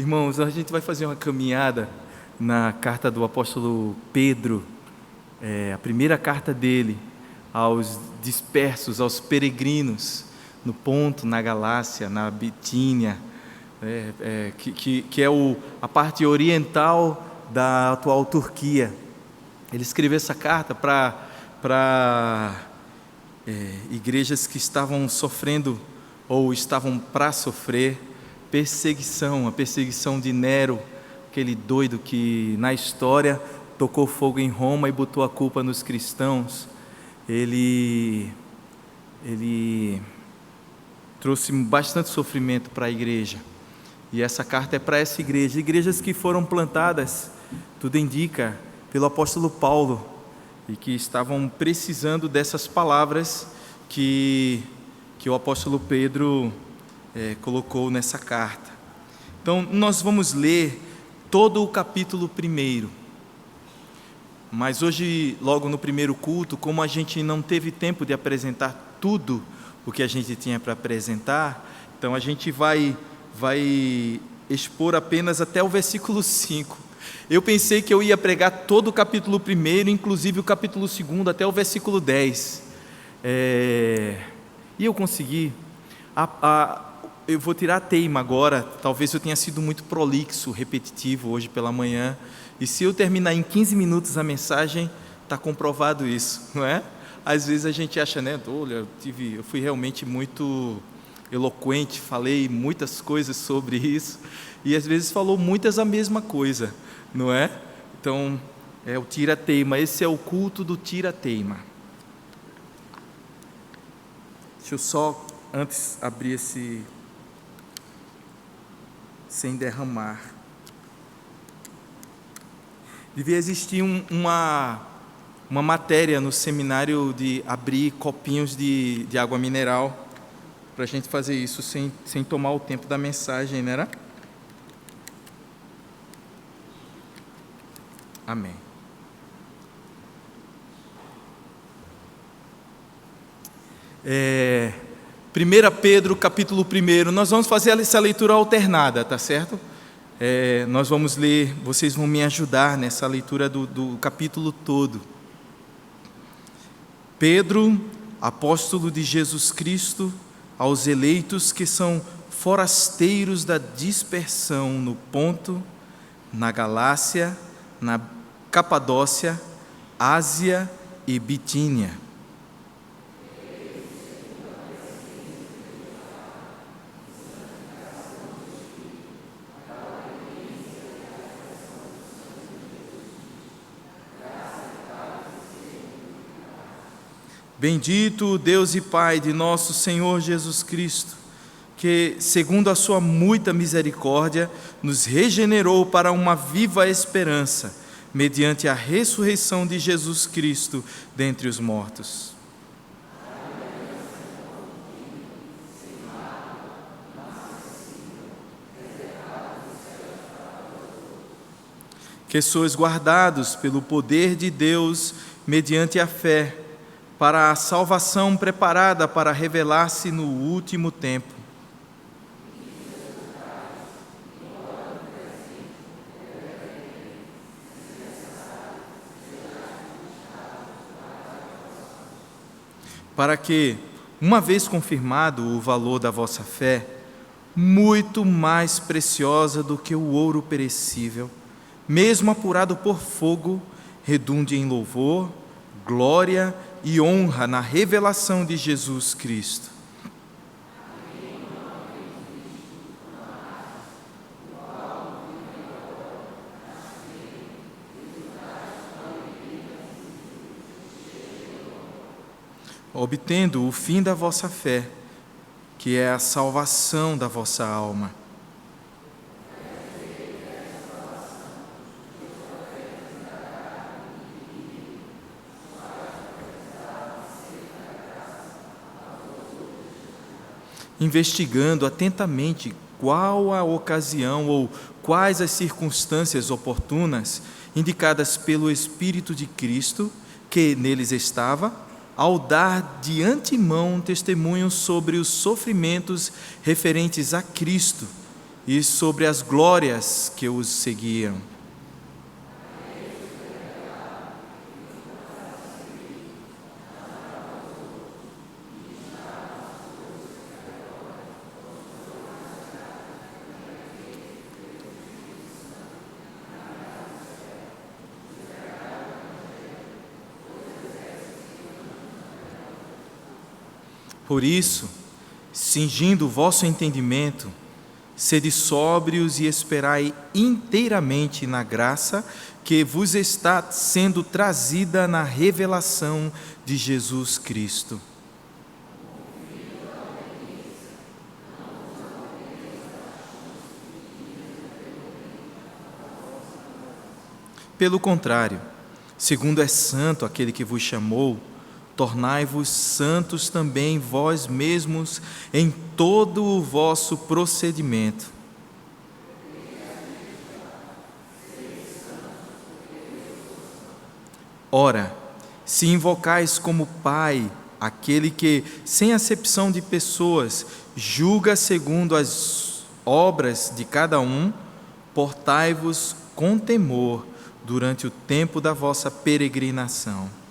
Irmãos, a gente vai fazer uma caminhada na carta do apóstolo Pedro, a primeira carta dele aos dispersos, aos peregrinos, no Ponto, na Galácia, na Bitínia, que é a parte oriental da atual Turquia. Ele escreveu essa carta para igrejas que estavam sofrendo ou estavam para sofrer perseguição, a perseguição de Nero, aquele doido que na história tocou fogo em Roma e botou a culpa nos cristãos. Ele trouxe bastante sofrimento para a igreja, e essa carta é para essa igreja, igrejas que foram plantadas, tudo indica, pelo apóstolo Paulo, e que estavam precisando dessas palavras que o apóstolo Pedro colocou nessa carta. Então nós vamos ler todo o capítulo 1, mas hoje, logo no primeiro culto, como a gente não teve tempo de apresentar tudo o que a gente tinha para apresentar, então a gente vai expor apenas até o versículo 5. Eu pensei que eu ia pregar todo o capítulo 1, inclusive o capítulo 2, até o versículo 10. E eu consegui. Eu vou tirar a teima agora. Talvez eu tenha sido muito prolixo, repetitivo hoje pela manhã. E se eu terminar em 15 minutos a mensagem, está comprovado isso, não é? Às vezes a gente acha, né? Olha, eu fui realmente muito eloquente, falei muitas coisas sobre isso, e às vezes falou muitas a mesma coisa, não é? Então, é o tira-teima, esse é o culto do tira-teima. Deixa eu só, antes, abrir esse... sem derramar. Devia existir uma matéria no seminário de abrir copinhos de água mineral, para a gente fazer isso sem tomar o tempo da mensagem, não era? Amém. Primeira Pedro, capítulo 1, nós vamos fazer essa leitura alternada, tá certo? Nós vamos ler, vocês vão me ajudar nessa leitura do capítulo todo. Pedro, apóstolo de Jesus Cristo, aos eleitos que são forasteiros da dispersão no Ponto, na Galácia, na Capadócia, Ásia e Bitínia. Bendito Deus e Pai de nosso Senhor Jesus Cristo, que, segundo a sua muita misericórdia, nos regenerou para uma viva esperança, mediante a ressurreição de Jesus Cristo dentre os mortos. Que sois guardados pelo poder de Deus, mediante a fé, para a salvação preparada para revelar-se no último tempo. Para que, uma vez confirmado o valor da vossa fé, muito mais preciosa do que o ouro perecível, mesmo apurado por fogo, redunde em louvor, glória e honra na revelação de Jesus Cristo. Obtendo o fim da vossa fé, que é a salvação da vossa alma. Investigando atentamente qual a ocasião ou quais as circunstâncias oportunas indicadas pelo Espírito de Cristo, que neles estava, ao dar de antemão testemunho sobre os sofrimentos referentes a Cristo e sobre as glórias que os seguiam. Por isso, cingindo o vosso entendimento, sede sóbrios e esperai inteiramente na graça que vos está sendo trazida na revelação de Jesus Cristo. Pelo contrário, segundo é santo aquele que vos chamou, tornai-vos santos também vós mesmos em todo o vosso procedimento. Ora, se invocais como Pai aquele que, sem acepção de pessoas, julga segundo as obras de cada um, portai-vos com temor durante o tempo da vossa peregrinação.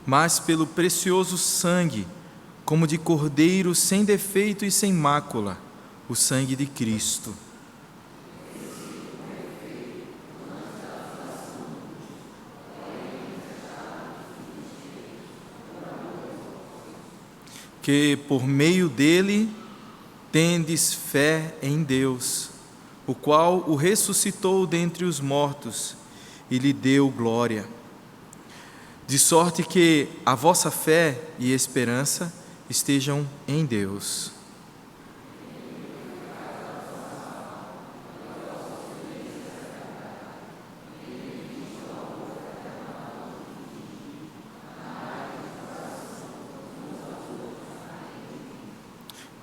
Mas pelo precioso sangue, como de cordeiro sem defeito e sem mácula, o sangue de Cristo. Que por meio dele tendes fé em Deus, o qual o ressuscitou dentre os mortos e lhe deu glória. De sorte que a vossa fé e esperança estejam em Deus.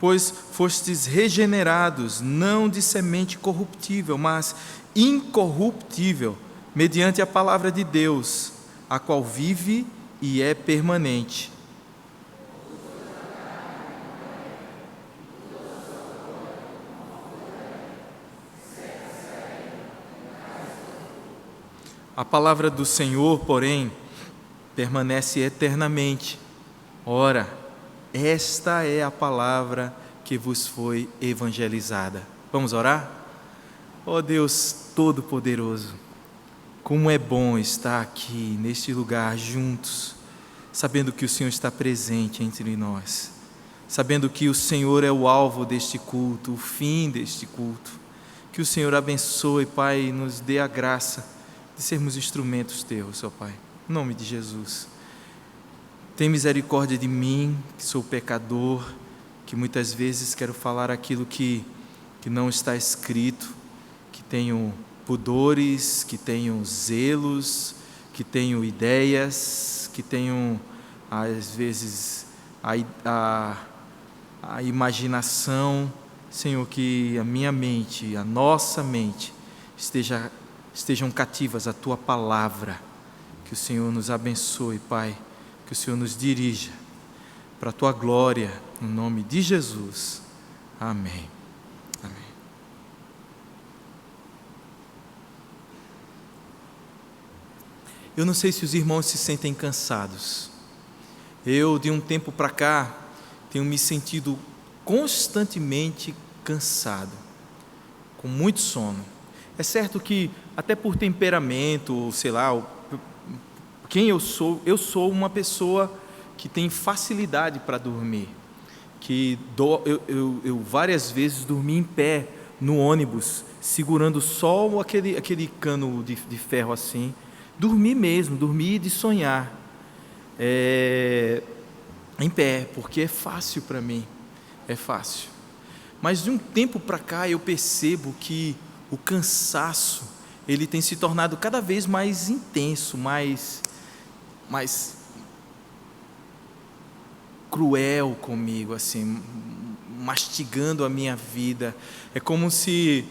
Pois fostes regenerados, não de semente corruptível, mas incorruptível, mediante a palavra de Deus, a qual vive e é permanente. A palavra do Senhor, porém, permanece eternamente. Ora, esta é a palavra que vos foi evangelizada. Vamos orar? Ó Deus Todo-Poderoso, como é bom estar aqui, neste lugar, juntos, sabendo que o Senhor está presente entre nós, sabendo que o Senhor é o alvo deste culto, o fim deste culto. Que o Senhor abençoe, Pai, e nos dê a graça de sermos instrumentos Teus, ó Pai. Em nome de Jesus. Tem misericórdia de mim, que sou pecador, que muitas vezes quero falar aquilo que não está escrito, que tenho pudores, que tenho zelos, que tenho ideias, que tenho, às vezes, a imaginação. Senhor, que a minha mente, a nossa mente, estejam cativas à Tua palavra. Que o Senhor nos abençoe, Pai, que o Senhor nos dirija para a Tua glória, no nome de Jesus. Amém. Amém. Eu não sei se os irmãos se sentem cansados. Eu, de um tempo para cá, tenho me sentido constantemente cansado, com muito sono. É certo que, até por temperamento, sei lá, quem eu sou uma pessoa que tem facilidade para dormir, que eu várias vezes dormi em pé no ônibus, segurando só aquele cano de ferro assim. Dormi mesmo, dormi de sonhar, em pé, porque é fácil para mim, é fácil. Mas de um tempo para cá eu percebo que o cansaço, ele tem se tornado cada vez mais intenso, mais cruel comigo, assim, mastigando a minha vida. É como se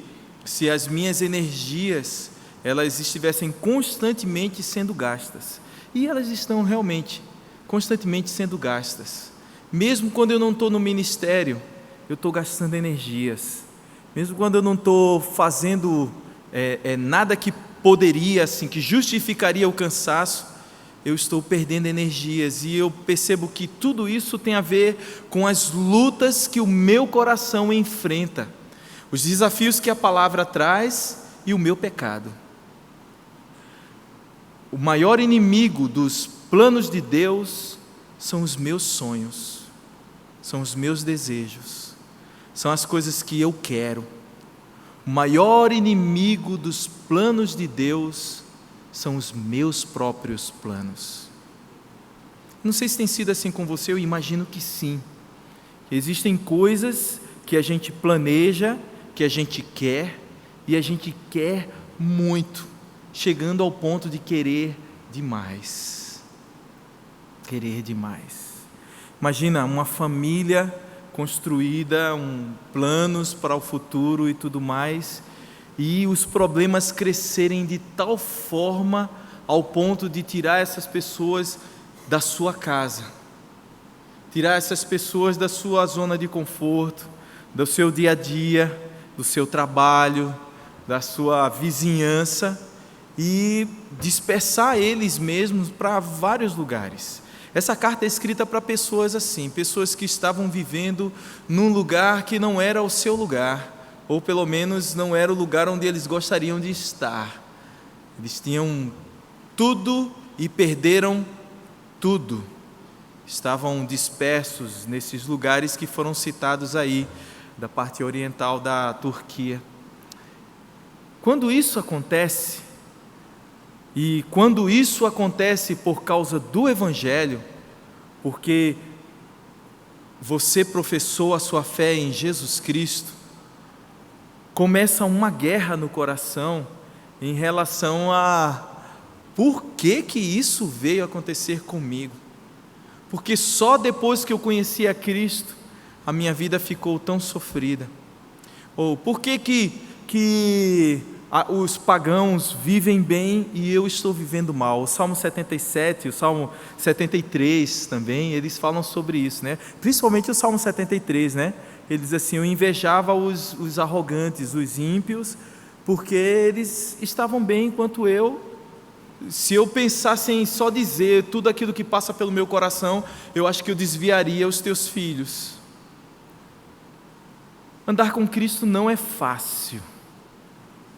se as minhas energias elas estivessem constantemente sendo gastas. E elas estão realmente constantemente sendo gastas. Mesmo quando eu não estou no ministério, eu estou gastando energias. Mesmo quando eu não estou fazendo nada que poderia, assim, que justificaria o cansaço, eu estou perdendo energias. E eu percebo que tudo isso tem a ver com as lutas que o meu coração enfrenta, os desafios que a palavra traz e o meu pecado. O maior inimigo dos planos de Deus são os meus sonhos, são os meus desejos, são as coisas que eu quero. O maior inimigo dos planos de Deus são os meus próprios planos. Não sei se tem sido assim com você, eu imagino que sim. Existem coisas que a gente planeja, que a gente quer, e a gente quer muito, chegando ao ponto de querer demais. Querer demais. Imagina uma família construída, planos para o futuro e tudo mais, e os problemas crescerem de tal forma ao ponto de tirar essas pessoas da sua casa, tirar essas pessoas da sua zona de conforto, do seu dia a dia, do seu trabalho, da sua vizinhança, e dispersar eles mesmos para vários lugares. Essa carta é escrita para pessoas assim, pessoas que estavam vivendo num lugar que não era o seu lugar, ou pelo menos não era o lugar onde eles gostariam de estar. Eles tinham tudo e perderam tudo. Estavam dispersos nesses lugares que foram citados aí, da parte oriental da Turquia. Quando isso acontece, e quando isso acontece por causa do Evangelho, porque você professou a sua fé em Jesus Cristo, começa uma guerra no coração em relação a por que isso veio acontecer comigo. Porque só depois que eu conheci a Cristo, a minha vida ficou tão sofrida. Ou por que os pagãos vivem bem e eu estou vivendo mal? O Salmo 77, o Salmo 73 também, eles falam sobre isso, né? Principalmente o Salmo 73, né? Ele diz assim: eu invejava os arrogantes, os ímpios, porque eles estavam bem enquanto eu. Se eu pensasse em só dizer tudo aquilo que passa pelo meu coração, eu acho que eu desviaria os teus filhos. Andar com Cristo não é fácil.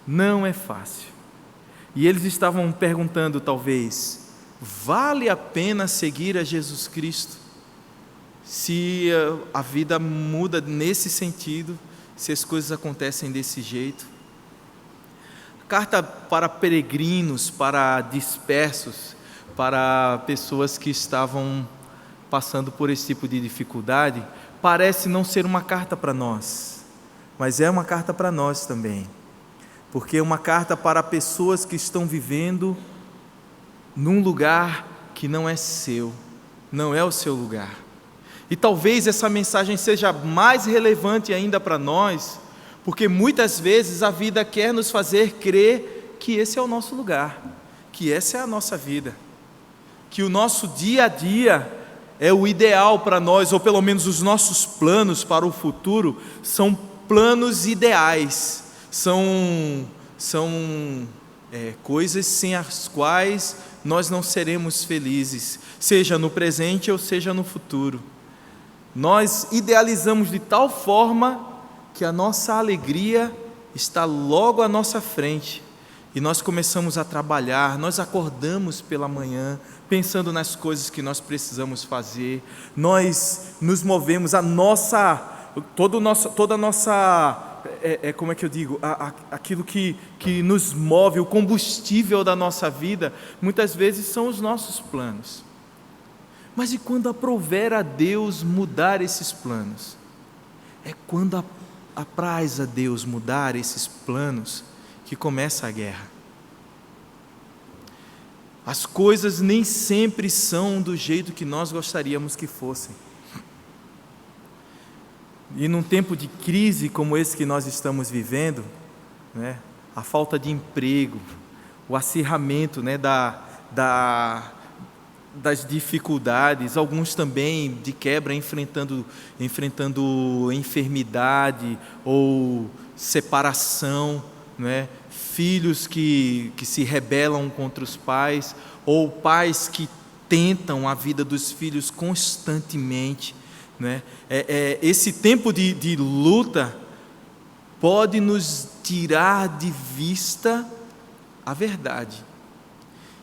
Não é fácil. E eles estavam perguntando, talvez, vale a pena seguir a Jesus Cristo? Se a vida muda nesse sentido, se as coisas acontecem desse jeito? Carta para peregrinos, para dispersos, para pessoas que estavam passando por esse tipo de dificuldade, parece não ser uma carta para nós, mas é uma carta para nós também. Porque é uma carta para pessoas que estão vivendo num lugar que não é seu, não é o seu lugar. E talvez essa mensagem seja mais relevante ainda para nós, porque muitas vezes a vida quer nos fazer crer que esse é o nosso lugar, que essa é a nossa vida, que o nosso dia a dia é o ideal para nós, ou pelo menos os nossos planos para o futuro são planos ideais. São coisas sem as quais nós não seremos felizes, seja no presente ou seja no futuro. Nós idealizamos de tal forma que a nossa alegria está logo à nossa frente, e nós começamos a trabalhar, nós acordamos pela manhã, pensando nas coisas que nós precisamos fazer, nós nos movemos, toda a nossa como é que eu digo, aquilo que nos move, o combustível da nossa vida, muitas vezes são os nossos planos. Mas e quando aprouver a Deus mudar esses planos? É quando apraz a Deus mudar esses planos que começa a guerra. As coisas nem sempre são do jeito que nós gostaríamos que fossem. E num tempo de crise como esse que nós estamos vivendo, né? A falta de emprego, o acirramento, né, das dificuldades, alguns também de quebra enfrentando enfermidade ou separação, né? Filhos que se rebelam contra os pais, ou pais que tentam a vida dos filhos constantemente, né? Esse tempo de luta pode nos tirar de vista a verdade.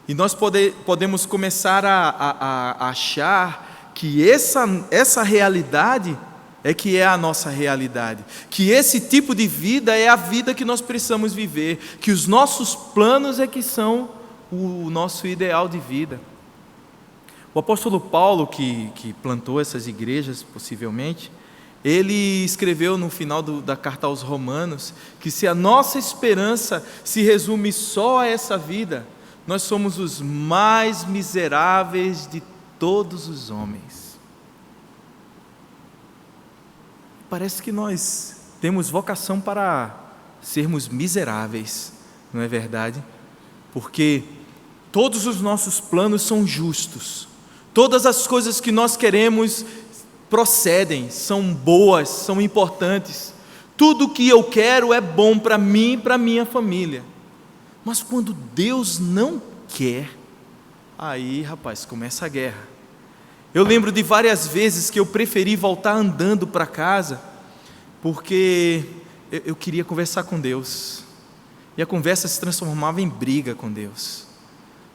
E nós podemos começar a achar que essa realidade é que é a nossa realidade, que esse tipo de vida é a vida que nós precisamos viver, que os nossos planos é que são o nosso ideal de vida. O apóstolo Paulo, que plantou essas igrejas, possivelmente, ele escreveu no final da carta aos Romanos que se a nossa esperança se resume só a essa vida, nós somos os mais miseráveis de todos os homens. Parece que nós temos vocação para sermos miseráveis, não é verdade? Porque todos os nossos planos são justos, todas as coisas que nós queremos procedem, são boas, são importantes. Tudo que eu quero é bom para mim e para minha família. Mas quando Deus não quer, aí, rapaz, começa a guerra. Eu lembro de várias vezes que eu preferi voltar andando para casa, porque eu queria conversar com Deus. E a conversa se transformava em briga com Deus.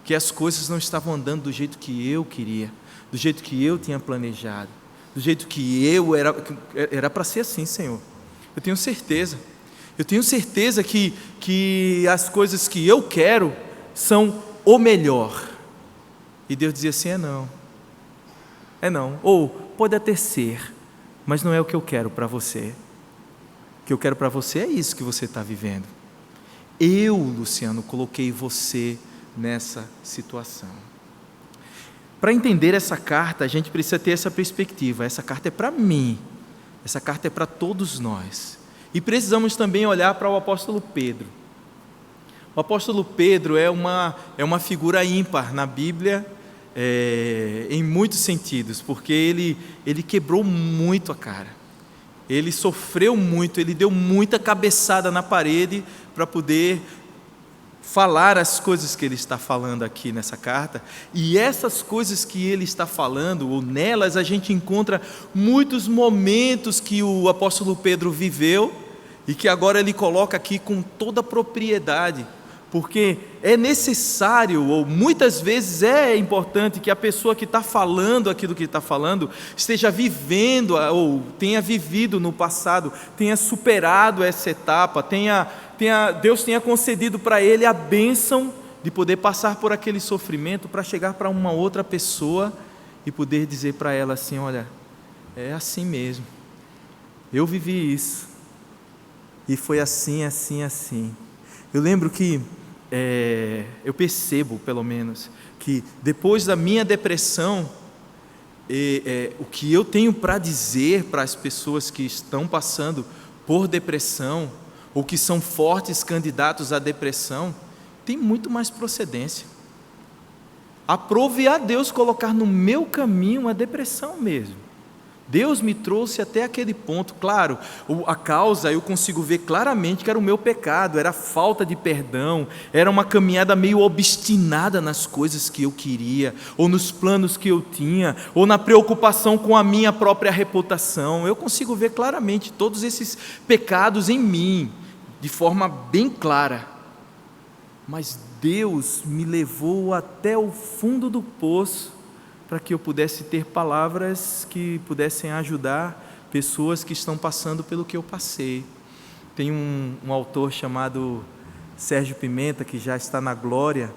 Que as coisas não estavam andando do jeito que eu queria, do jeito que eu tinha planejado, do jeito que era para ser assim, Senhor. Eu tenho certeza que as coisas que eu quero são o melhor. E Deus dizia assim, é não, ou pode até ser, mas não é o que eu quero para você. O que eu quero para você é isso que você está vivendo. Eu, Luciano, coloquei você nessa situação. Para entender essa carta, a gente precisa ter essa perspectiva. Essa carta é para mim, essa carta é para todos nós. E precisamos também olhar para o apóstolo Pedro. O apóstolo Pedro é uma figura ímpar na Bíblia, em muitos sentidos, porque ele quebrou muito a cara, ele sofreu muito, ele deu muita cabeçada na parede para poder falar as coisas que ele está falando aqui nessa carta. E essas coisas que ele está falando, ou nelas a gente encontra muitos momentos que o apóstolo Pedro viveu e que agora ele coloca aqui com toda a propriedade, porque é necessário, ou muitas vezes é importante, que a pessoa que está falando aquilo que está falando esteja vivendo, ou tenha vivido no passado, tenha superado essa etapa, Deus tenha concedido para ele a bênção de poder passar por aquele sofrimento para chegar para uma outra pessoa e poder dizer para ela assim, olha, é assim mesmo, eu vivi isso, e foi assim, assim, assim. Eu lembro que, eu percebo pelo menos, que depois da minha depressão, o que eu tenho para dizer para as pessoas que estão passando por depressão, ou que são fortes candidatos à depressão, tem muito mais procedência. Aprove a Deus colocar no meu caminho a depressão mesmo. Deus me trouxe até aquele ponto. Claro, a causa eu consigo ver claramente que era o meu pecado, era a falta de perdão, era uma caminhada meio obstinada nas coisas que eu queria, ou nos planos que eu tinha, ou na preocupação com a minha própria reputação. Eu consigo ver claramente todos esses pecados em mim, de forma bem clara. Mas Deus me levou até o fundo do poço, para que eu pudesse ter palavras que pudessem ajudar pessoas que estão passando pelo que eu passei. Tem um autor chamado Sérgio Pimenta, que já está na glória,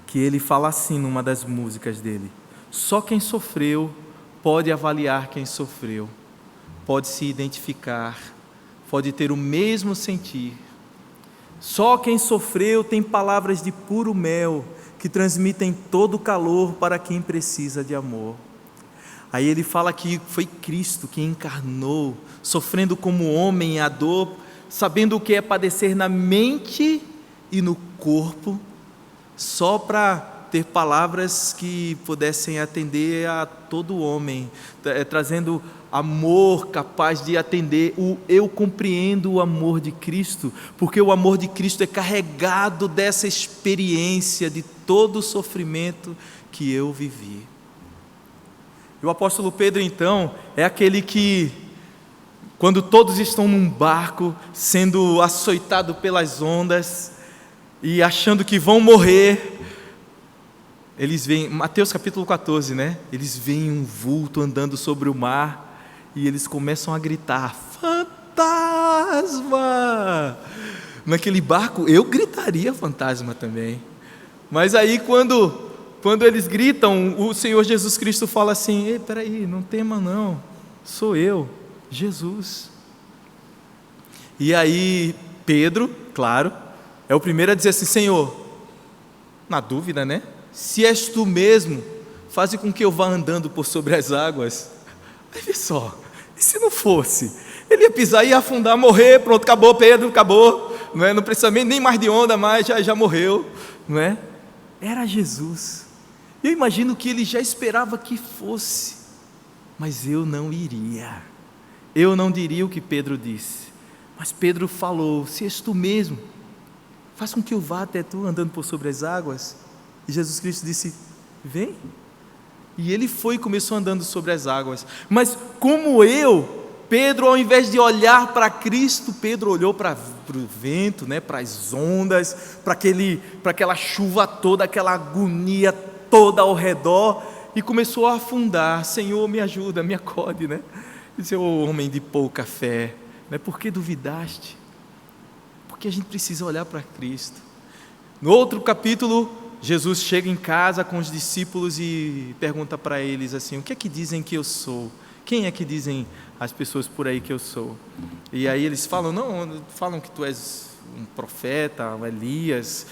que ele fala assim numa das músicas dele: só quem sofreu pode avaliar quem sofreu, pode se identificar, pode ter o mesmo sentir. Só quem sofreu tem palavras de puro mel, que transmitem todo o calor para quem precisa de amor. Aí ele fala que foi Cristo que encarnou, sofrendo como homem a dor sabendo o que é padecer na mente e no corpo, só para ter palavras que pudessem atender a todo homem, trazendo amor capaz de atender eu compreendo o amor de Cristo, porque o amor de Cristo é carregado dessa experiência de todo o sofrimento que eu vivi. E o apóstolo Pedro, então, é aquele que, quando todos estão num barco, sendo açoitado pelas ondas, e achando que vão morrer, eles veem, Mateus capítulo 14, né? Eles veem um vulto andando sobre o mar, e eles começam a gritar, fantasma! Naquele barco, eu gritaria fantasma também. Mas aí quando eles gritam, o Senhor Jesus Cristo fala assim, ei, peraí, não tema não, sou eu, Jesus. E aí Pedro, claro, é o primeiro a dizer assim, Senhor, na dúvida, né? Se és tu mesmo, faze com que eu vá andando por sobre as águas. Aí vê só, e se não fosse? Ele ia pisar e ia afundar, morrer, pronto, acabou Pedro, acabou, não é? Não precisa nem mais de onda, mais já morreu, não é? Era Jesus. Eu imagino que ele já esperava que fosse, mas eu não iria. Eu não diria o que Pedro disse, mas Pedro falou, se és tu mesmo, faz com que eu vá até tu andando por sobre as águas. E Jesus Cristo disse, vem. E ele foi e começou andando sobre as águas. Mas como Pedro, ao invés de olhar para Cristo, Pedro olhou para o vento, né, para as ondas, para aquela chuva toda, aquela agonia toda ao redor, e começou a afundar. Senhor, me ajuda, me acode, né? Disse, homem de pouca fé, né? Por que duvidaste? Porque a gente precisa olhar para Cristo. No outro capítulo, Jesus chega em casa com os discípulos e pergunta para eles assim, o que é que dizem que eu sou? Quem é que dizem as pessoas por aí que eu sou? E aí eles falam que tu és um profeta, um Elias,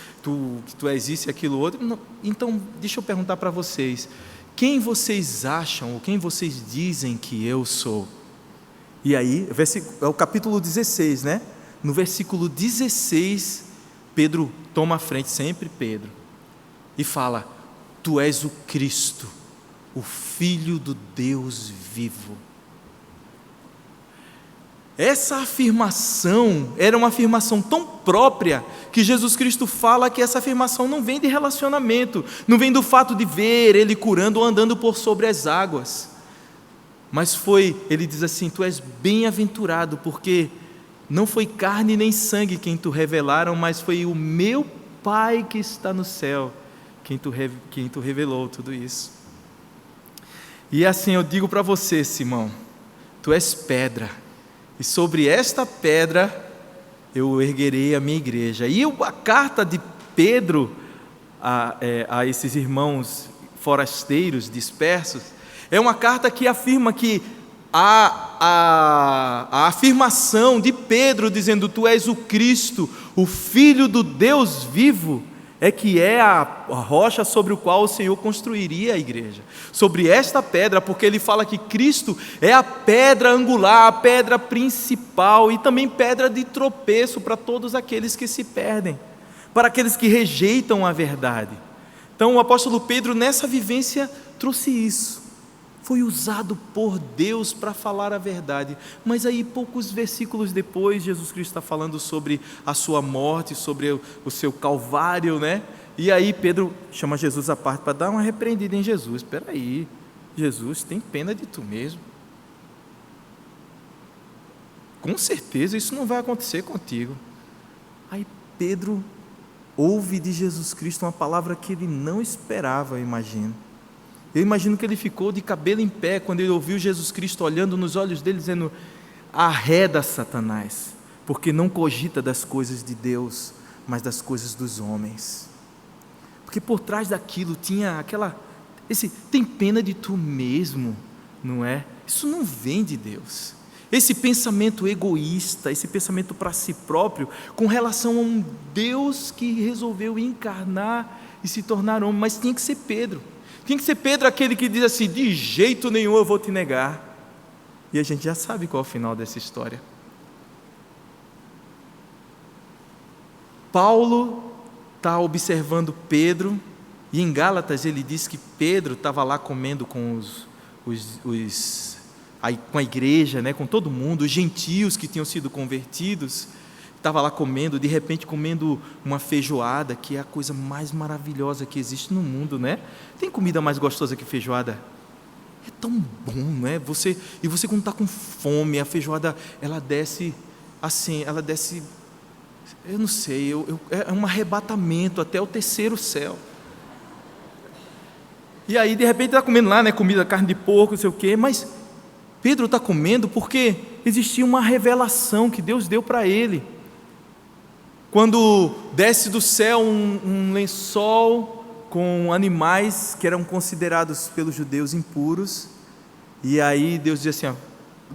que tu és isso e aquilo outro. Não, então, deixa eu perguntar para vocês, quem vocês acham, ou quem vocês dizem que eu sou? E aí, é o capítulo 16, né? No versículo 16, Pedro toma a frente, sempre Pedro, e fala, tu és o Cristo, o Filho do Deus vivo. Essa afirmação era uma afirmação tão própria, que Jesus Cristo fala que essa afirmação não vem de relacionamento, não vem do fato de ver ele curando ou andando por sobre as águas, mas ele diz assim, tu és bem-aventurado, porque não foi carne nem sangue quem tu revelaram, mas foi o meu Pai que está no céu, quem tu revelou tudo isso. E assim eu digo para você, Simão, tu és pedra, e sobre esta pedra eu erguerei a minha igreja. E a carta de Pedro a esses irmãos forasteiros dispersos, é uma carta que afirma que a afirmação de Pedro dizendo tu és o Cristo, o Filho do Deus vivo, é a rocha sobre o qual o Senhor construiria a igreja, sobre esta pedra, porque ele fala que Cristo é a pedra angular, a pedra principal e também pedra de tropeço para todos aqueles que se perdem, para aqueles que rejeitam a verdade. Então o apóstolo Pedro nessa vivência trouxe isso, foi usado por Deus para falar a verdade, mas aí poucos versículos depois, Jesus Cristo está falando sobre a sua morte, sobre o seu calvário, né? E aí Pedro chama Jesus à parte para dar uma repreendida em Jesus. Espera aí, Jesus, tem pena de tu mesmo, com certeza isso não vai acontecer contigo. Aí Pedro ouve de Jesus Cristo uma palavra que ele não esperava, eu imagino que ele ficou de cabelo em pé quando ele ouviu Jesus Cristo olhando nos olhos dele, dizendo, arreda Satanás, porque não cogita das coisas de Deus, mas das coisas dos homens. Porque por trás daquilo tinha tem pena de tu mesmo, não é? Isso não vem de Deus. Esse pensamento egoísta, esse pensamento para si próprio, com relação a um Deus que resolveu encarnar e se tornar homem, mas tinha que ser Pedro. Tinha que ser Pedro aquele que diz assim, de jeito nenhum eu vou te negar. E a gente já sabe qual é o final dessa história. Paulo está observando Pedro, e em Gálatas ele diz que Pedro estava lá comendo com com a igreja, né, com todo mundo, os gentios que tinham sido convertidos, estava lá comendo, de repente comendo uma feijoada, que é a coisa mais maravilhosa que existe no mundo, né? Tem comida mais gostosa que feijoada? É tão bom, né? Você quando está com fome, a feijoada, ela desce assim, eu não sei, é um arrebatamento até o terceiro céu. E aí, de repente, está comendo lá, né, comida, carne de porco, não sei o quê, mas Pedro está comendo porque existia uma revelação que Deus deu para ele. Quando desce do céu um lençol com animais que eram considerados pelos judeus impuros, e aí Deus diz assim, ó,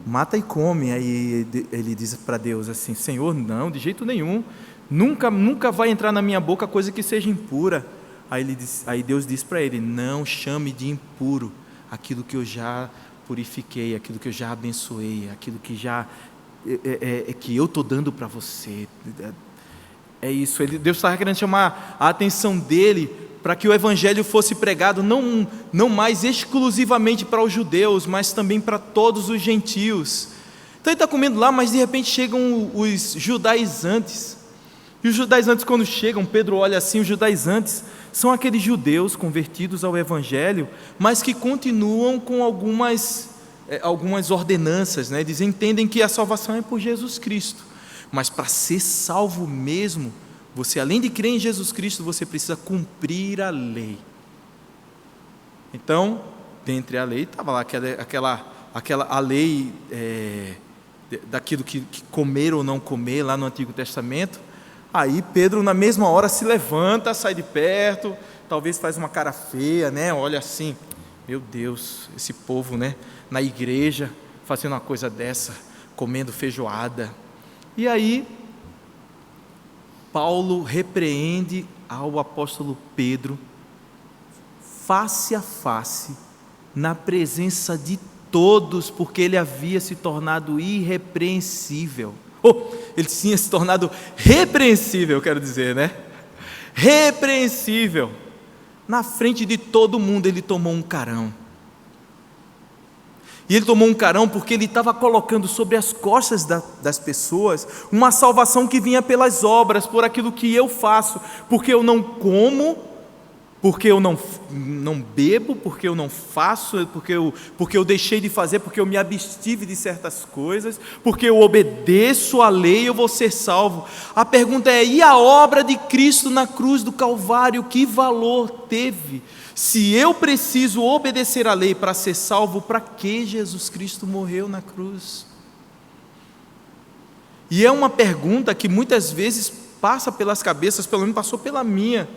mata e come. Aí ele diz para Deus assim, Senhor, não, de jeito nenhum, nunca vai entrar na minha boca coisa que seja impura. Aí Deus diz para ele, não chame de impuro aquilo que eu já purifiquei, aquilo que eu já abençoei, aquilo que que eu estou dando para você. É isso, Deus estava querendo chamar a atenção dele para que o evangelho fosse pregado não mais exclusivamente para os judeus, mas também para todos os gentios. Então ele está comendo lá, mas de repente chegam os judaizantes. E os judaizantes, quando chegam, Pedro olha assim, os judaizantes são aqueles judeus convertidos ao evangelho, mas que continuam com algumas ordenanças, né? Eles entendem que a salvação é por Jesus Cristo, mas para ser salvo mesmo, você, além de crer em Jesus Cristo, você precisa cumprir a lei. Então, dentre a lei, estava lá a lei daquilo que comer ou não comer, lá no Antigo Testamento. Aí Pedro, na mesma hora, se levanta, sai de perto, talvez faz uma cara feia, né? Olha assim, meu Deus, esse povo, né, na igreja, fazendo uma coisa dessa, comendo feijoada. E aí, Paulo repreende ao apóstolo Pedro, face a face, na presença de todos, porque ele havia se tornado irrepreensível. Ele tinha se tornado repreensível, quero dizer, né? Repreensível. Na frente de todo mundo ele tomou um carão. E ele tomou um carão porque ele estava colocando sobre as costas das pessoas uma salvação que vinha pelas obras, por aquilo que eu faço, porque eu não como, porque eu não bebo, porque eu não faço, porque eu deixei de fazer, porque eu me abstive de certas coisas, porque eu obedeço à lei, eu vou ser salvo. A pergunta é, e a obra de Cristo na cruz do Calvário, que valor teve? Se eu preciso obedecer à lei para ser salvo, para que Jesus Cristo morreu na cruz? E é uma pergunta que muitas vezes passa pelas cabeças, pelo menos passou pela minha,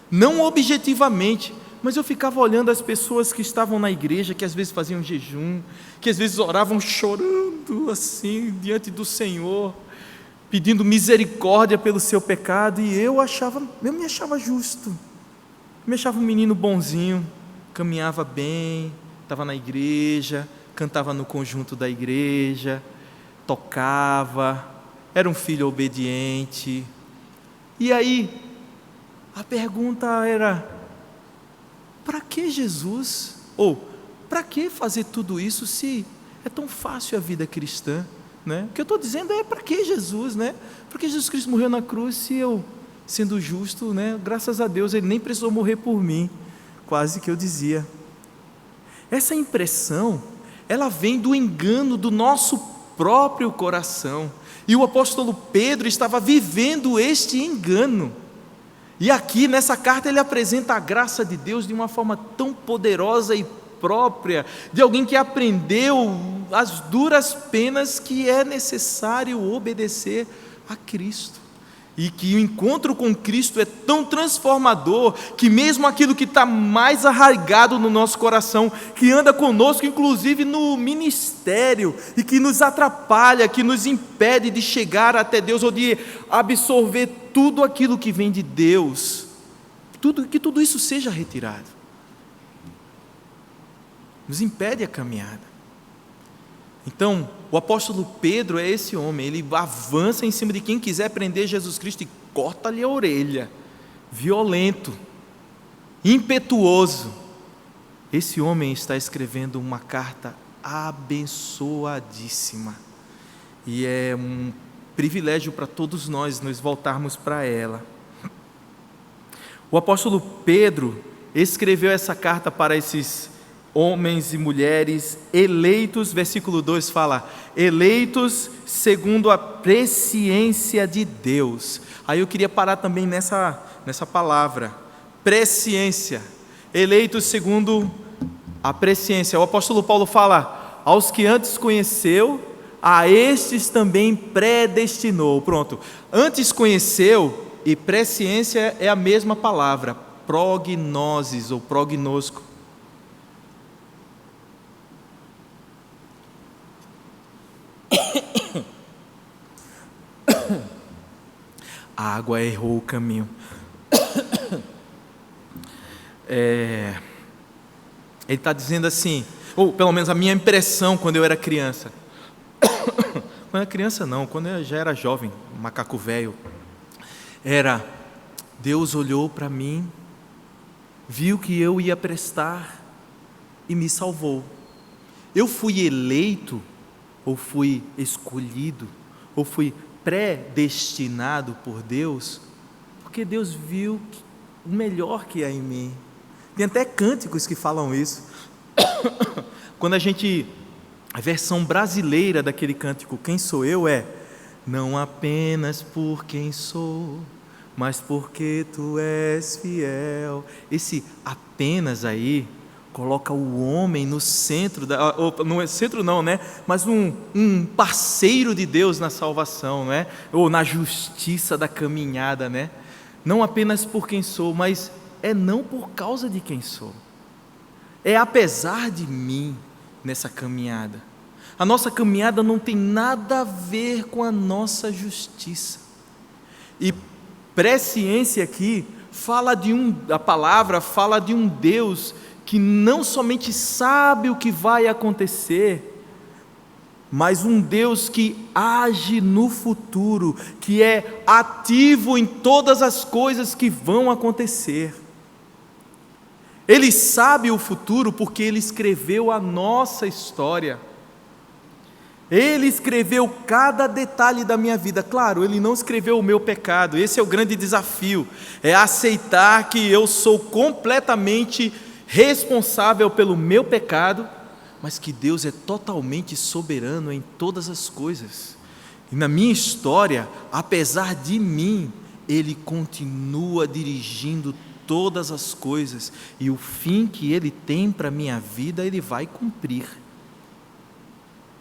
não objetivamente, mas eu ficava olhando as pessoas que estavam na igreja, que às vezes faziam jejum, que às vezes oravam chorando assim diante do Senhor, pedindo misericórdia pelo seu pecado, e eu me achava justo, me achava um menino bonzinho, caminhava bem, estava na igreja, cantava no conjunto da igreja, tocava, era um filho obediente. E aí a pergunta era, para que Jesus? Ou, para que fazer tudo isso se é tão fácil a vida cristã? Né? O que eu estou dizendo é, para que Jesus? Né? Por que Jesus Cristo morreu na cruz se eu, sendo justo, né? Graças a Deus, Ele nem precisou morrer por mim, quase que eu dizia. Essa impressão, ela vem do engano do nosso próprio coração, e o apóstolo Pedro estava vivendo este engano. E aqui nessa carta ele apresenta a graça de Deus de uma forma tão poderosa e própria, de alguém que aprendeu as duras penas que é necessário obedecer a Cristo. E que o encontro com Cristo é tão transformador, que mesmo aquilo que está mais arraigado no nosso coração, que anda conosco inclusive no ministério, e que nos atrapalha, que nos impede de chegar até Deus, ou de absorver tudo aquilo que vem de Deus, que tudo isso seja retirado, nos impede a caminhada. Então, o apóstolo Pedro é esse homem, ele avança em cima de quem quiser prender Jesus Cristo e corta-lhe a orelha, violento, impetuoso. Esse homem está escrevendo uma carta abençoadíssima, e é um privilégio para todos nós nos voltarmos para ela. O apóstolo Pedro escreveu essa carta para esses homens e mulheres eleitos, versículo 2 fala, eleitos segundo a presciência de Deus. Aí eu queria parar também nessa palavra, presciência, eleitos segundo a presciência. O apóstolo Paulo fala, aos que antes conheceu, a estes também predestinou. Pronto, antes conheceu e presciência é a mesma palavra, prognoses ou prognosco. A água errou o caminho. Ele está dizendo assim, ou pelo menos a minha impressão quando eu era criança. Quando era criança não, quando eu já era jovem, macaco velho, era, Deus olhou para mim, viu que eu ia prestar e me salvou. Eu fui eleito, ou fui escolhido, ou fui predestinado por Deus, porque Deus viu o melhor que há em mim. Tem até cânticos que falam isso. Quando a versão brasileira daquele cântico, Quem Sou Eu, é, não apenas por quem sou, mas porque tu és fiel. Esse apenas aí coloca o homem no centro, no centro não, né? Mas um parceiro de Deus na salvação, né? Ou na justiça da caminhada, né? Não apenas por quem sou, mas é não por causa de quem sou. É apesar de mim nessa caminhada. A nossa caminhada não tem nada a ver com a nossa justiça. E presciência aqui a palavra fala de um Deus que não somente sabe o que vai acontecer, mas um Deus que age no futuro, que é ativo em todas as coisas que vão acontecer. Ele sabe o futuro porque Ele escreveu a nossa história. Ele escreveu cada detalhe da minha vida. Claro, Ele não escreveu o meu pecado. Esse é o grande desafio, é aceitar que eu sou completamente responsável pelo meu pecado, mas que Deus é totalmente soberano em todas as coisas. E na minha história, apesar de mim, Ele continua dirigindo todas as coisas, e o fim que Ele tem para a minha vida, Ele vai cumprir.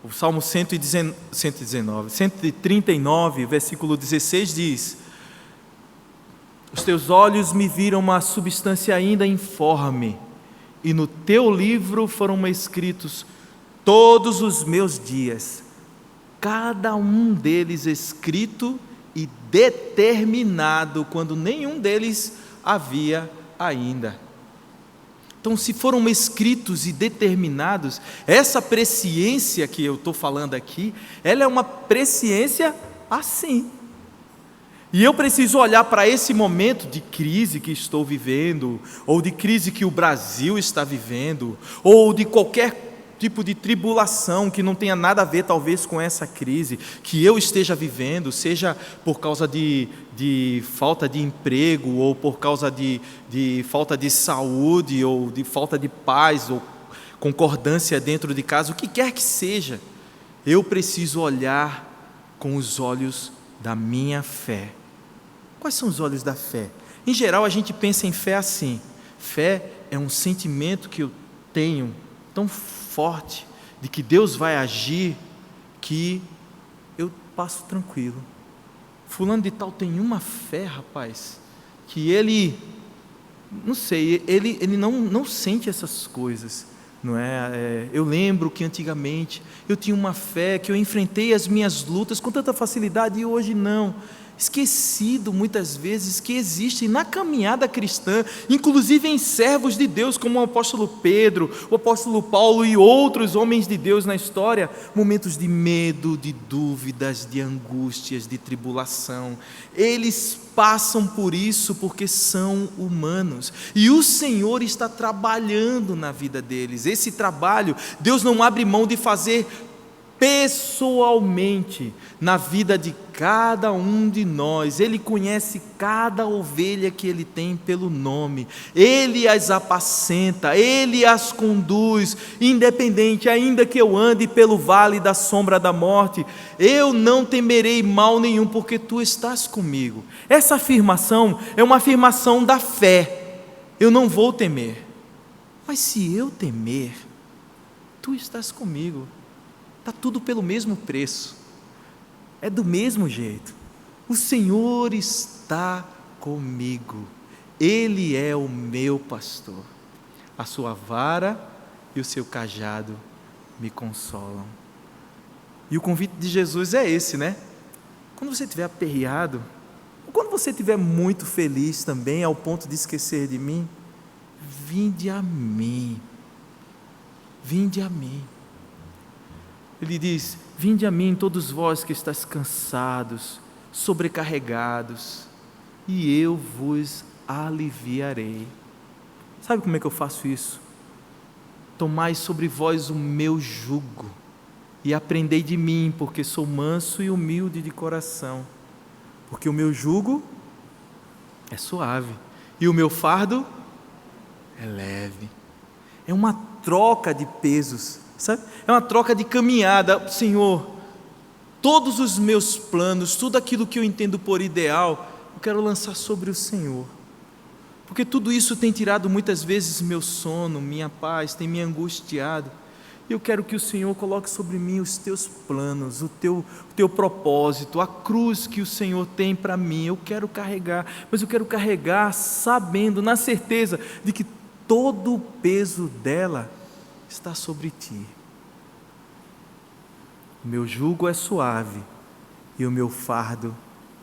O Salmo 139, versículo 16 diz, os teus olhos me viram uma substância ainda informe, e no teu livro foram escritos todos os meus dias, cada um deles escrito e determinado, quando nenhum deles havia ainda. Então, se foram escritos e determinados, essa presciência que eu estou falando aqui, ela é uma presciência assim. E eu preciso olhar para esse momento de crise que estou vivendo, ou de crise que o Brasil está vivendo, ou de qualquer tipo de tribulação que não tenha nada a ver talvez com essa crise que eu esteja vivendo, seja por causa de falta de emprego, ou por causa de falta de saúde, ou de falta de paz, ou concordância dentro de casa, o que quer que seja, eu preciso olhar com os olhos da minha fé. Quais são os olhos da fé? Em geral a gente pensa em fé assim, fé é um sentimento que eu tenho tão forte, de que Deus vai agir, que eu passo tranquilo. Fulano de tal tem uma fé, rapaz, que ele, não sei, ele não sente essas coisas, não é? Eu lembro que antigamente eu tinha uma fé, que eu enfrentei as minhas lutas com tanta facilidade, e hoje não. esquecido muitas vezes que existem na caminhada cristã, inclusive em servos de Deus como o apóstolo Pedro, o apóstolo Paulo e outros homens de Deus na história, momentos de medo, de dúvidas, de angústias, de tribulação. Eles passam por isso porque são humanos, e o Senhor está trabalhando na vida deles. Esse trabalho Deus não abre mão de fazer pessoalmente na vida de cada um de nós. Ele conhece cada ovelha que Ele tem pelo nome, Ele as apacenta, Ele as conduz, independente, ainda que eu ande pelo vale da sombra da morte, eu não temerei mal nenhum, porque Tu estás comigo. Essa afirmação é uma afirmação da fé. Eu não vou temer, mas se eu temer, Tu estás comigo. Está tudo pelo mesmo preço, é do mesmo jeito. O Senhor está comigo, Ele é o meu pastor, a sua vara e o seu cajado me consolam. E o convite de Jesus é esse, né? Quando você estiver aperreado, ou quando você estiver muito feliz também, ao ponto de esquecer de mim, vinde a mim, vinde a mim. Ele diz: vinde a mim todos vós que estáis cansados, sobrecarregados, e eu vos aliviarei. Sabe como é que eu faço isso? Tomai sobre vós o meu jugo, e aprendei de mim, porque sou manso e humilde de coração, porque o meu jugo é suave, e o meu fardo é leve. É uma troca de pesos, sabe? É uma troca de caminhada. Senhor, todos os meus planos, tudo aquilo que eu entendo por ideal, eu quero lançar sobre o Senhor, porque tudo isso tem tirado muitas vezes meu sono, minha paz, tem me angustiado. Eu quero que o Senhor coloque sobre mim os teus planos, o teu propósito, a cruz que o Senhor tem para mim. Eu quero carregar, mas eu quero carregar sabendo, na certeza de que todo o peso dela está sobre ti. O meu jugo é suave e o meu fardo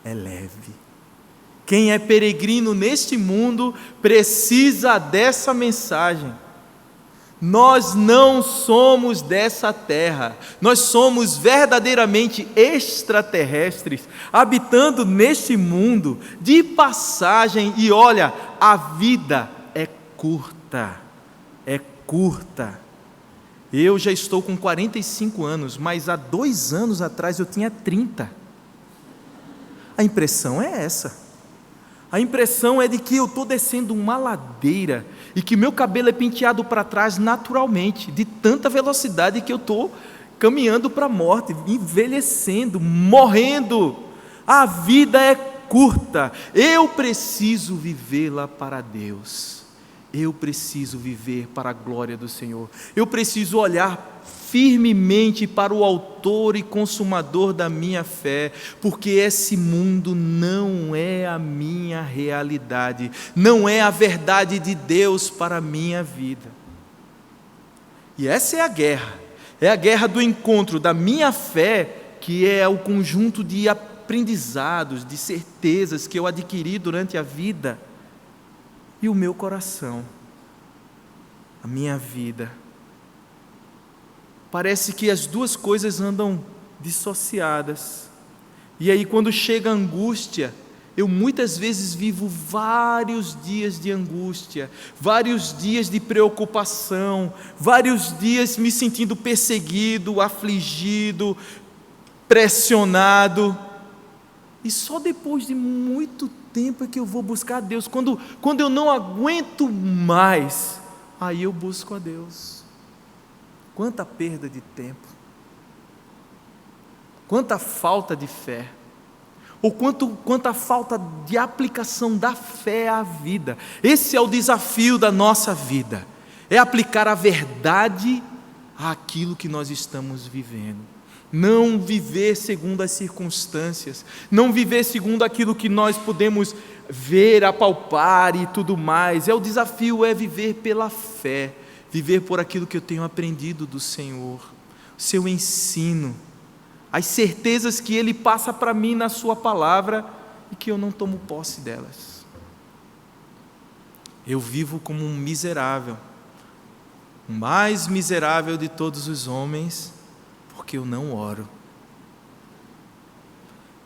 é leve. Quem é peregrino neste mundo precisa dessa mensagem. Nós não somos dessa terra, nós somos verdadeiramente extraterrestres, habitando neste mundo de passagem. E olha, a vida é curta, é curta. Eu já estou com 45 anos, mas há 2 anos atrás eu tinha 30. A impressão é essa. A impressão é de que eu estou descendo uma ladeira e que meu cabelo é penteado para trás naturalmente, de tanta velocidade que eu estou caminhando para a morte, envelhecendo, morrendo. A vida é curta, eu preciso vivê-la para Deus. Eu preciso viver para a glória do Senhor. Eu preciso olhar firmemente para o autor e consumador da minha fé, porque esse mundo não é a minha realidade, não é a verdade de Deus para a minha vida. E essa é a guerra do encontro da minha fé, que é o conjunto de aprendizados, de certezas que eu adquiri durante a vida, e o meu coração, a minha vida. Parece que as duas coisas andam dissociadas. E aí, quando chega a angústia, eu muitas vezes vivo vários dias de angústia, vários dias de preocupação, vários dias me sentindo perseguido, afligido, pressionado. E só depois de muito tempo é que eu vou buscar a Deus. Quando eu não aguento mais, aí eu busco a Deus. Quanta perda de tempo, quanta falta de fé, ou quanta falta de aplicação da fé à vida. Esse é o desafio da nossa vida, é aplicar a verdade àquilo que nós estamos vivendo. Não viver segundo as circunstâncias, não viver segundo aquilo que nós podemos ver, apalpar e tudo mais. O desafio é viver pela fé, viver por aquilo que eu tenho aprendido do Senhor, o seu ensino, as certezas que Ele passa para mim na sua palavra, e que eu não tomo posse delas. Eu vivo como um miserável, o mais miserável de todos os homens, porque eu não oro.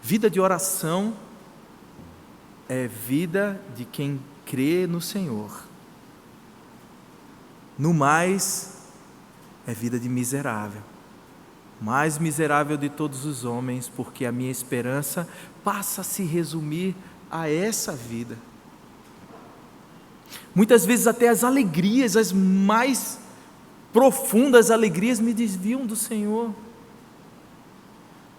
Vida de oração é vida de quem crê no Senhor. No mais, é vida de miserável. Mais miserável de todos os homens, porque a minha esperança passa a se resumir a essa vida. Muitas vezes até as alegrias, as mais profundas alegrias me desviam do Senhor.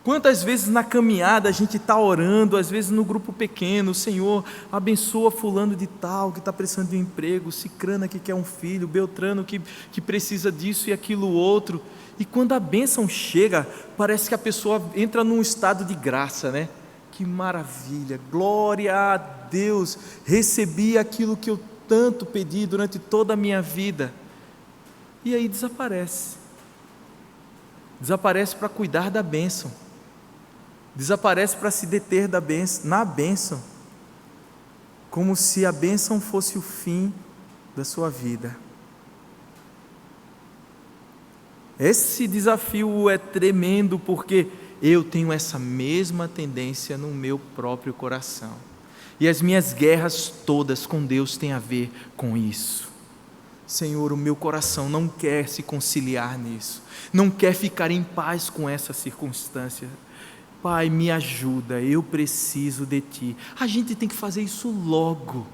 Quantas vezes na caminhada a gente está orando, às vezes no grupo pequeno, Senhor, abençoa fulano de tal, que está precisando de um emprego, cicrana que quer um filho, beltrano que precisa disso e aquilo outro, e quando a bênção chega, parece que a pessoa entra num estado de graça, né? Que maravilha, glória a Deus, recebi aquilo que eu tanto pedi durante toda a minha vida, e aí desaparece para cuidar da bênção, desaparece para se deter na bênção, como se a bênção fosse o fim da sua vida. Esse desafio é tremendo, porque eu tenho essa mesma tendência no meu próprio coração, e as minhas guerras todas com Deus têm a ver com isso. Senhor, o meu coração não quer se conciliar nisso, não quer ficar em paz com essa circunstância. Pai, me ajuda, eu preciso de Ti. A gente tem que fazer isso logo.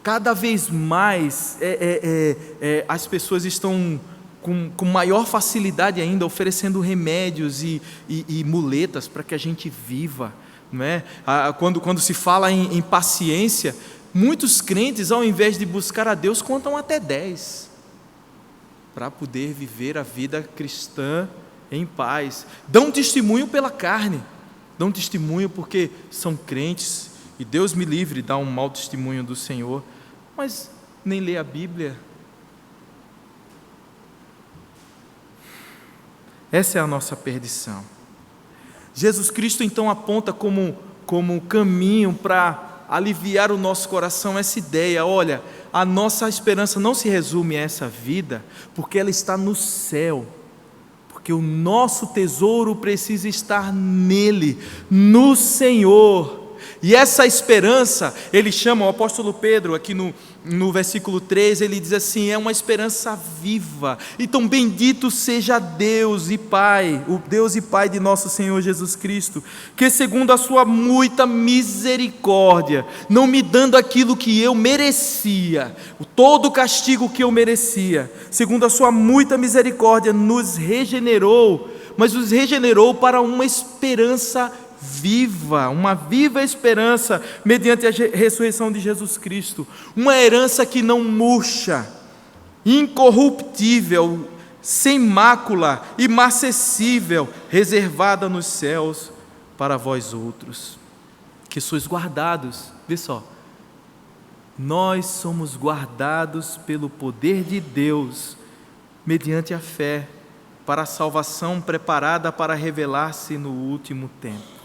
Cada vez mais as pessoas estão com maior facilidade ainda oferecendo remédios e muletas para que a gente viva, não é? Quando se fala em paciência, muitos crentes, ao invés de buscar a Deus, contam até 10 para poder viver a vida cristã em paz. Dão testemunho pela carne, dão testemunho porque são crentes, e Deus me livre de dar um mau testemunho do Senhor, mas nem lê a Bíblia. Essa é a nossa perdição. Jesus Cristo então aponta como caminho para aliviar o nosso coração essa ideia: olha, a nossa esperança não se resume a essa vida, porque ela está no céu, porque o nosso tesouro precisa estar nele, no Senhor. E essa esperança, ele chama, o apóstolo Pedro, aqui no versículo 3, ele diz assim: é uma esperança viva. Então bendito seja Deus e Pai, o Deus e Pai de nosso Senhor Jesus Cristo, que segundo a sua muita misericórdia, não me dando aquilo que eu merecia, todo o castigo que eu merecia, segundo a sua muita misericórdia, nos regenerou, mas nos regenerou para uma esperança viva, uma viva esperança, mediante a ressurreição de Jesus Cristo, uma herança que não murcha, incorruptível, sem mácula, imarcessível, reservada nos céus para vós outros, que sois guardados. Vê só, nós somos guardados pelo poder de Deus, mediante a fé, para a salvação preparada para revelar-se no último tempo.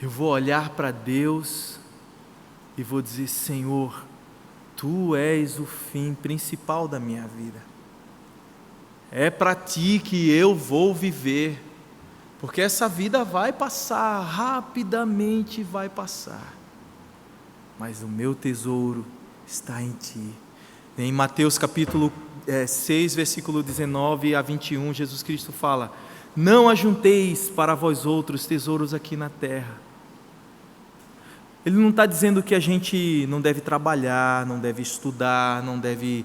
Eu vou olhar para Deus e vou dizer: Senhor, Tu és o fim principal da minha vida. É para Ti que eu vou viver, porque essa vida vai passar, rapidamente vai passar, mas o meu tesouro está em Ti. Em Mateus capítulo 6, versículo 19 a 21, Jesus Cristo fala: não ajunteis para vós outros tesouros aqui na terra. Ele não está dizendo que a gente não deve trabalhar, não deve estudar, não deve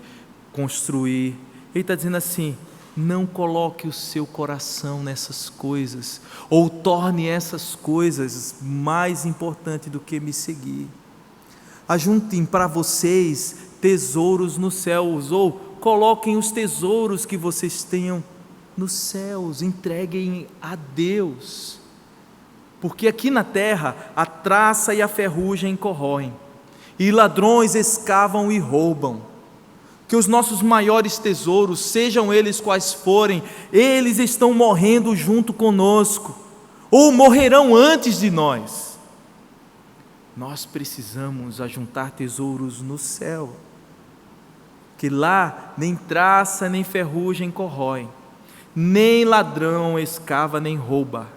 construir. Ele está dizendo assim: não coloque o seu coração nessas coisas, ou torne essas coisas mais importantes do que me seguir. Ajuntem para vocês tesouros nos céus, ou coloquem os tesouros que vocês tenham nos céus, entreguem a Deus. Porque aqui na terra a traça e a ferrugem corroem, e ladrões escavam e roubam. que os nossos maiores tesouros, sejam eles quais forem, eles estão morrendo junto conosco, ou morrerão antes de nós. Nós precisamos ajuntar tesouros no céu, que lá nem traça nem ferrugem corrói, nem ladrão escava nem rouba,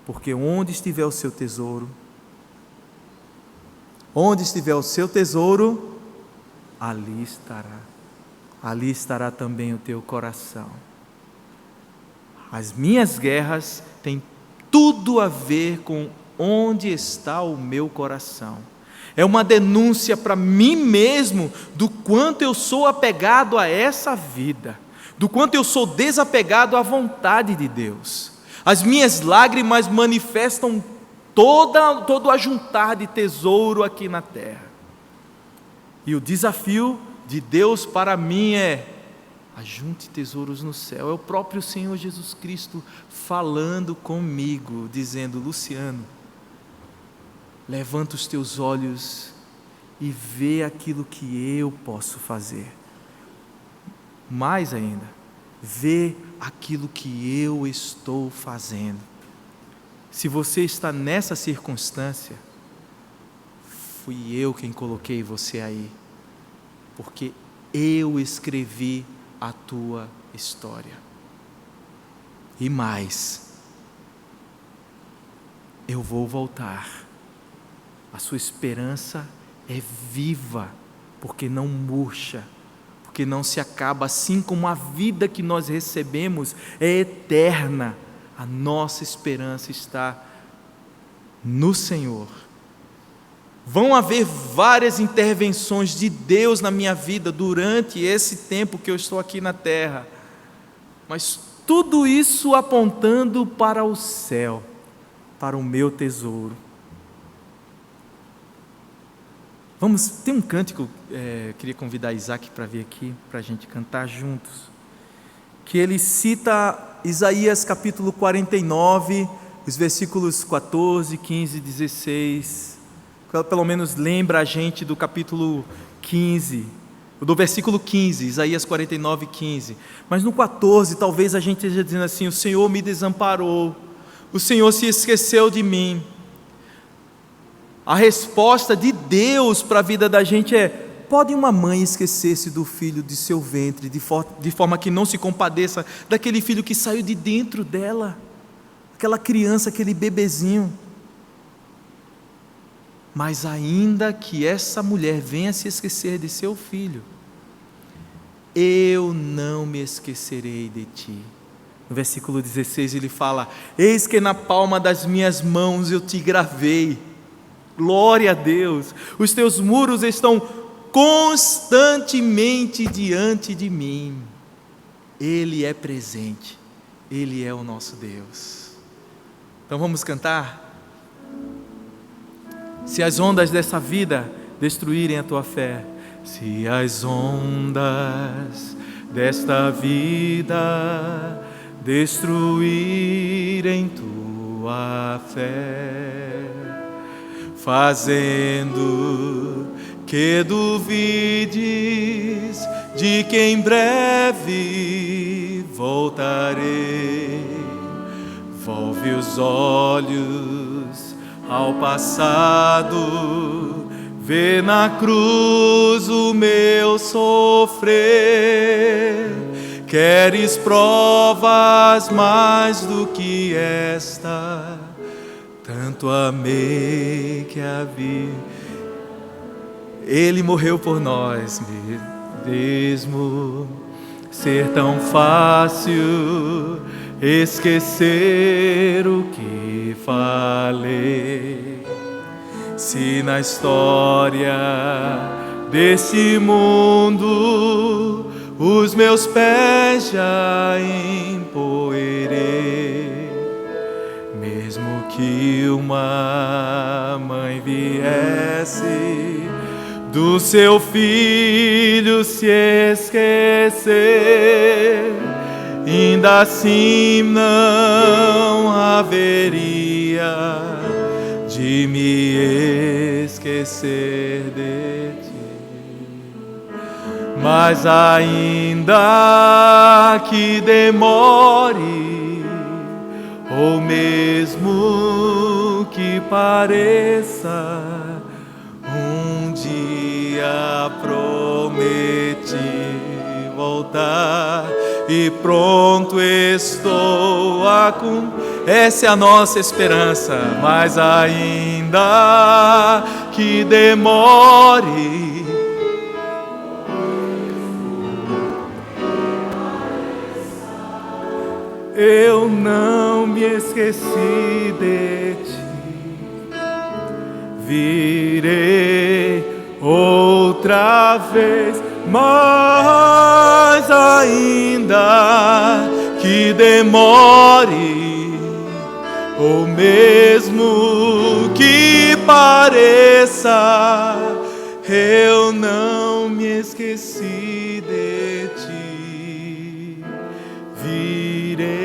porque onde estiver o seu tesouro, ali estará também o teu coração. As minhas guerras têm tudo a ver com onde está o meu coração. É uma denúncia para mim mesmo do quanto eu sou apegado a essa vida, do quanto eu sou desapegado à vontade de Deus. As minhas lágrimas manifestam todo o ajuntar de tesouro aqui na terra. E o desafio de Deus para mim é: ajunte tesouros no céu. É o próprio Senhor Jesus Cristo falando comigo, dizendo: Luciano, levanta os teus olhos e vê aquilo que eu posso fazer. Mais ainda, vê aquilo que eu estou fazendo. Se você está nessa circunstância, fui eu quem coloquei você aí, porque eu escrevi a tua história. E mais, eu vou voltar. A sua esperança é viva, porque não murcha, porque não se acaba, assim como a vida que nós recebemos é eterna. A nossa esperança está no Senhor. Vão haver várias intervenções de Deus na minha vida durante esse tempo que eu estou aqui na terra, mas tudo isso apontando para o céu, para o meu tesouro. Tem um cântico, queria convidar Isaac para vir aqui, para a gente cantar juntos, que ele cita Isaías capítulo 49, os versículos 14, 15 e 16, pelo menos lembra a gente do capítulo 15, do versículo 15, Isaías 49, 15, mas no 14 talvez a gente esteja dizendo assim: o Senhor me desamparou, o Senhor se esqueceu de mim. A resposta de Deus para a vida da gente é: pode uma mãe esquecer-se do filho de seu ventre, de forma que não se compadeça daquele filho que saiu de dentro dela, aquela criança, aquele bebezinho? Mas ainda que essa mulher venha se esquecer de seu filho, eu não me esquecerei de ti. No versículo 16 ele fala: eis que na palma das minhas mãos eu te gravei. Glória a Deus, os teus muros estão constantemente diante de mim. Ele é presente, Ele é o nosso Deus. Então vamos cantar? Se as ondas dessa vida destruírem a tua fé, se as ondas desta vida destruírem tua fé, fazendo que duvides de que em breve voltarei, volve os olhos ao passado, vê na cruz o meu sofrer. Queres provas mais do que esta? Tanto amei que a vi. Ele morreu por nós, mesmo ser tão fácil esquecer o que falei. Se na história desse mundo os meus pés já empoeirei, mesmo que uma mãe viesse do seu filho se esquecer, ainda assim não haveria de me esquecer de ti. mas ainda que demore, ou mesmo que pareça, um dia prometi voltar e pronto estou a essa é a nossa esperança, mas ainda que demore, eu não me esqueci de ti. Virei outra vez, mas ainda que demore, ou mesmo que pareça, eu não me esqueci de ti. Virei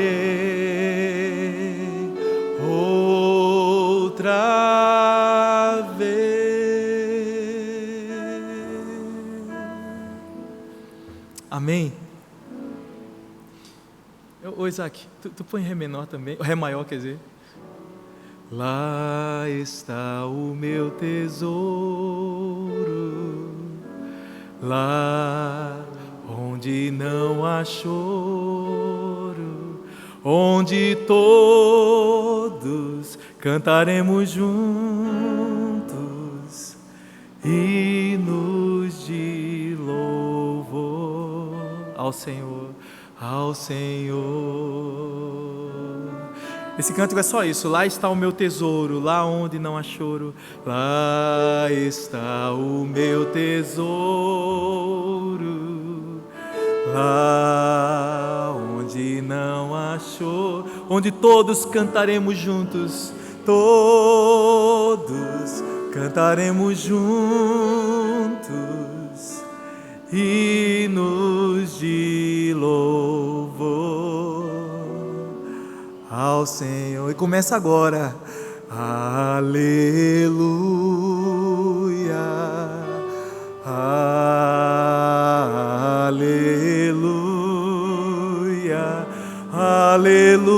outra vez. Amém? Ô Isaac, tu põe Ré menor também, Ré maior, quer dizer. Lá está o meu tesouro, lá onde não há choro, onde todos cantaremos juntos hinos de louvor ao Senhor, ao Senhor. Esse cântico é só isso. Lá está o meu tesouro, lá onde não há choro. Lá está o meu tesouro, lá onde não há choro, onde todos cantaremos juntos, todos cantaremos juntos hinos de louvor ao Senhor. E começa agora. Aleluia, aleluia, aleluia,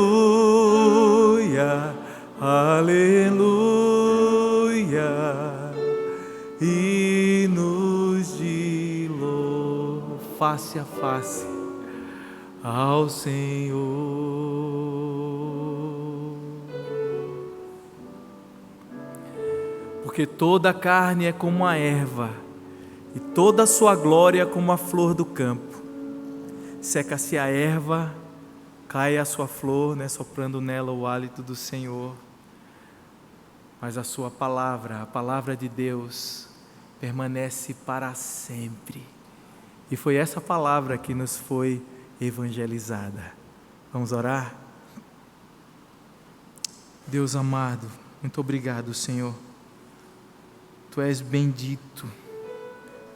aleluia. Hinos de louvor face a face ao Senhor. Porque toda a carne é como a erva, e toda a sua glória como a flor do campo. Seca-se a erva, cai a sua flor, soprando nela o hálito do Senhor. Mas a sua palavra, a palavra de Deus, permanece para sempre. E foi essa palavra que nos foi evangelizada. Vamos orar? Deus amado, muito obrigado, Senhor. Tu és bendito,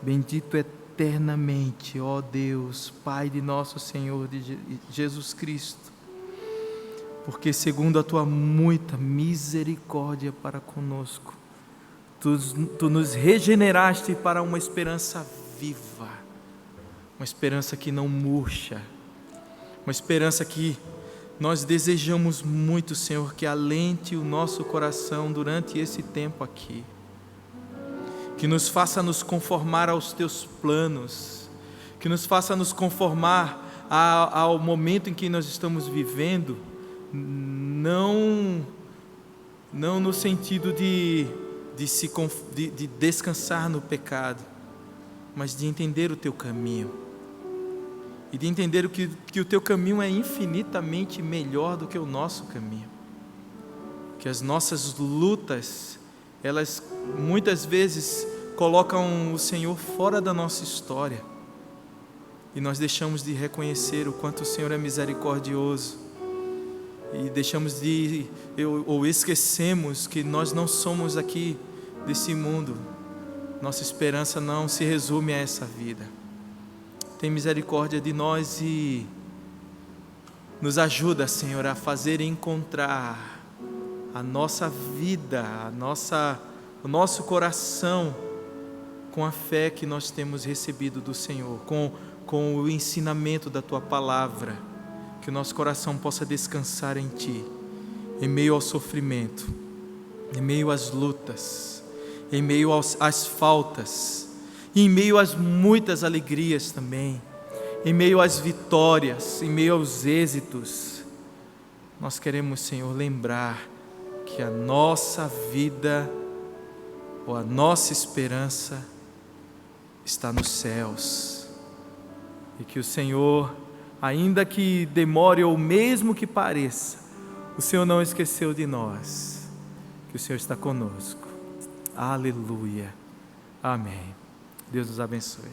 bendito eternamente, ó Deus, Pai de nosso Senhor de Jesus Cristo, porque segundo a tua muita misericórdia para conosco, tu nos regeneraste para uma esperança viva, uma esperança que não murcha, uma esperança que nós desejamos muito, Senhor, que alente o nosso coração durante esse tempo aqui, que nos faça nos conformar aos teus planos, que nos faça nos conformar ao momento em que nós estamos vivendo, não no sentido de descansar no pecado, mas de entender o teu caminho, e de entender que o teu caminho é infinitamente melhor do que o nosso caminho, que as nossas lutas, elas muitas vezes colocam o Senhor fora da nossa história, e nós deixamos de reconhecer o quanto o Senhor é misericordioso, e deixamos ou esquecemos que nós não somos aqui desse mundo. Nossa esperança não se resume a essa vida. Tem misericórdia de nós e nos ajuda, Senhor, a fazer encontrar a nossa vida, o nosso coração com a fé que nós temos recebido do Senhor, com o ensinamento da Tua palavra, que o nosso coração possa descansar em Ti, em meio ao sofrimento, em meio às lutas, em meio às faltas, e em meio às muitas alegrias também, em meio às vitórias, em meio aos êxitos. Nós queremos, Senhor, lembrar que a nossa vida, ou a nossa esperança, está nos céus, e que o Senhor, ainda que demore ou mesmo que pareça, o Senhor não esqueceu de nós, que o Senhor está conosco. Aleluia. Amém. Deus nos abençoe.